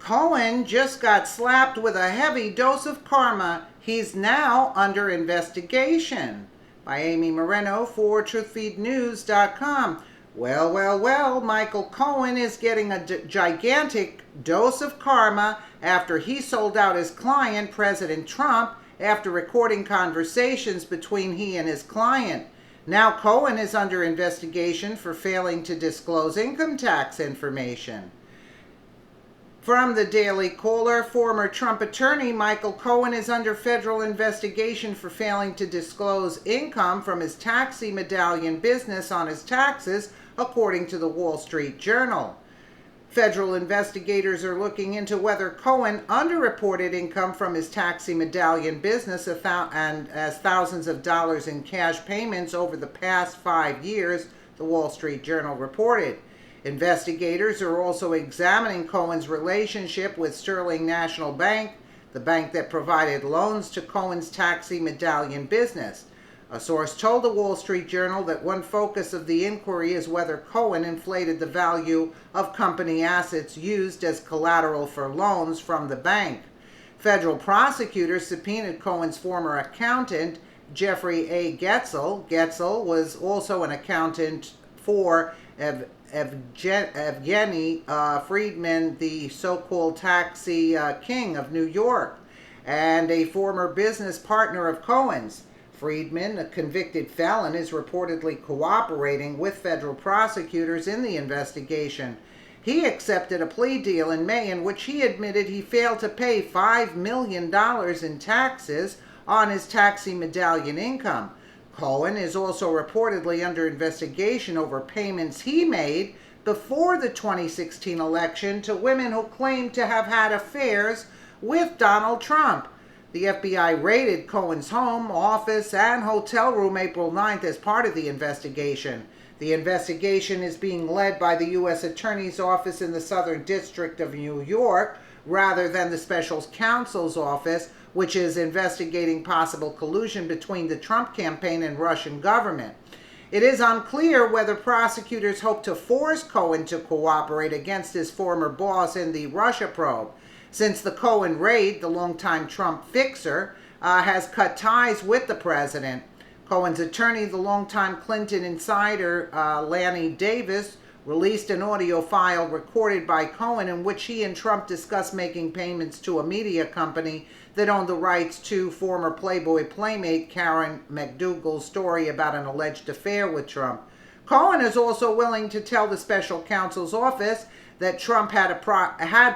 Cohen just got slapped with a heavy dose of karma. He's now under investigation. By Amy Moreno for TruthFeedNews.com. Well, Michael Cohen is getting a gigantic dose of karma after he sold out his client, President Trump, after recording conversations between he and his client. Now Cohen is under investigation for failing to disclose income tax information. From the Daily Caller, former Trump attorney Michael Cohen is under federal investigation for failing to disclose income from his taxi medallion business on his taxes, according to the Wall Street Journal. Federal investigators are looking into whether Cohen underreported income from his taxi medallion business and as thousands of dollars in cash payments over the past 5 years, the Wall Street Journal reported. Investigators are also examining Cohen's relationship with Sterling National Bank, the bank that provided loans to Cohen's taxi medallion business. A source told the Wall Street Journal that one focus of the inquiry is whether Cohen inflated the value of company assets used as collateral for loans from the bank. Federal prosecutors subpoenaed Cohen's former accountant, Jeffrey A. Getzel. Getzel was also an accountant for Evgeny Friedman, the so-called taxi king of New York, and a former business partner of Cohen's. Friedman, a convicted felon, is reportedly cooperating with federal prosecutors in the investigation. He accepted a plea deal in May in which he admitted he failed to pay $5 million in taxes on his taxi medallion income. Cohen is also reportedly under investigation over payments he made before the 2016 election to women who claimed to have had affairs with Donald Trump. The FBI raided Cohen's home, office, and hotel room April 9th as part of the investigation. The investigation is being led by the U.S. Attorney's Office in the Southern District of New York, rather than the Special Counsel's Office, which is investigating possible collusion between the Trump campaign and Russian government. It is unclear whether prosecutors hope to force Cohen to cooperate against his former boss in the Russia probe. Since the Cohen raid, the longtime Trump fixer has cut ties with the president. Cohen's attorney, the longtime Clinton insider Lanny Davis, released an audio file recorded by Cohen in which he and Trump discussed making payments to a media company that owned the rights to former Playboy playmate Karen McDougal's story about an alleged affair with Trump. Cohen is also willing to tell the special counsel's office that Trump had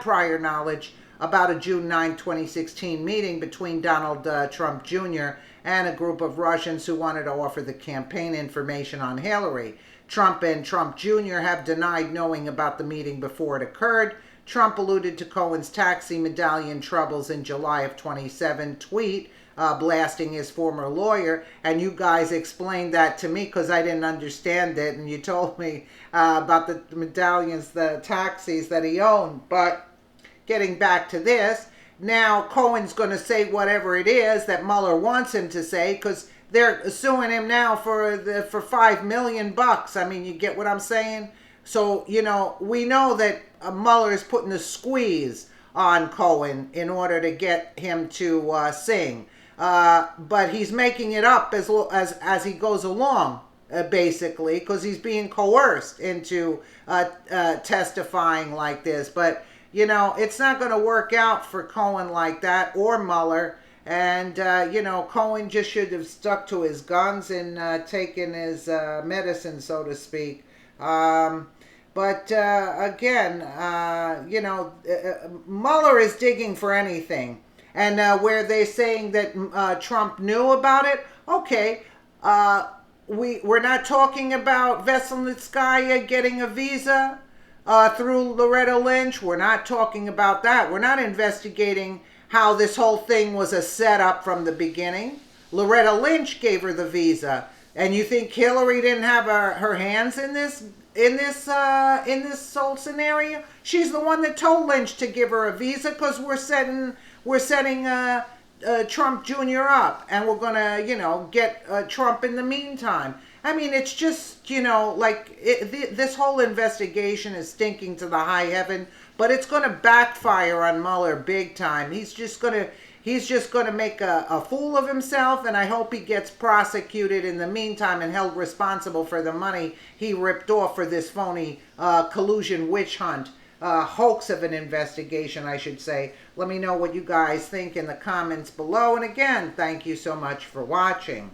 prior knowledge about a June 9, 2016 meeting between Donald Trump Jr. and a group of Russians who wanted to offer the campaign information on Hillary. Trump and Trump Jr. have denied knowing about the meeting before it occurred. Trump alluded to Cohen's taxi medallion troubles in July of 27 tweet, blasting his former lawyer. And you guys explained that to me because I didn't understand it. And you told me about the medallions, the taxis that he owned. But getting back to this, now Cohen's going to say whatever it is that Mueller wants him to say, because they're suing him now for $5 million. I mean, you get what I'm saying? So, you know, we know that Mueller is putting a squeeze on Cohen in order to get him to sing. But he's making it up as he goes along, basically, because he's being coerced into testifying like this. But, you know, it's not going to work out for Cohen like that, or Mueller. And, you know, Cohen just should have stuck to his guns and taken his medicine, so to speak. But again, you know, Mueller is digging for anything. And where they're saying that Trump knew about it, okay, we're not talking about Veselnitskaya getting a visa through Loretta Lynch. We're not talking about that. We're not investigating how this whole thing was a setup from the beginning. Loretta Lynch gave her the visa. And you think Hillary didn't have her hands in this whole scenario? She's the one that told Lynch to give her a visa because we're setting Trump Jr. up, and we're gonna, you know, get Trump in the meantime. I mean, it's just, you know, like this whole investigation is stinking to the high heaven. but it's going to backfire on Mueller big time. He's just going to make a fool of himself, and I hope he gets prosecuted in the meantime and held responsible for the money he ripped off for this phony collusion witch hunt. Hoax of an investigation, I should say. Let me know what you guys think in the comments below. And again, thank you so much for watching.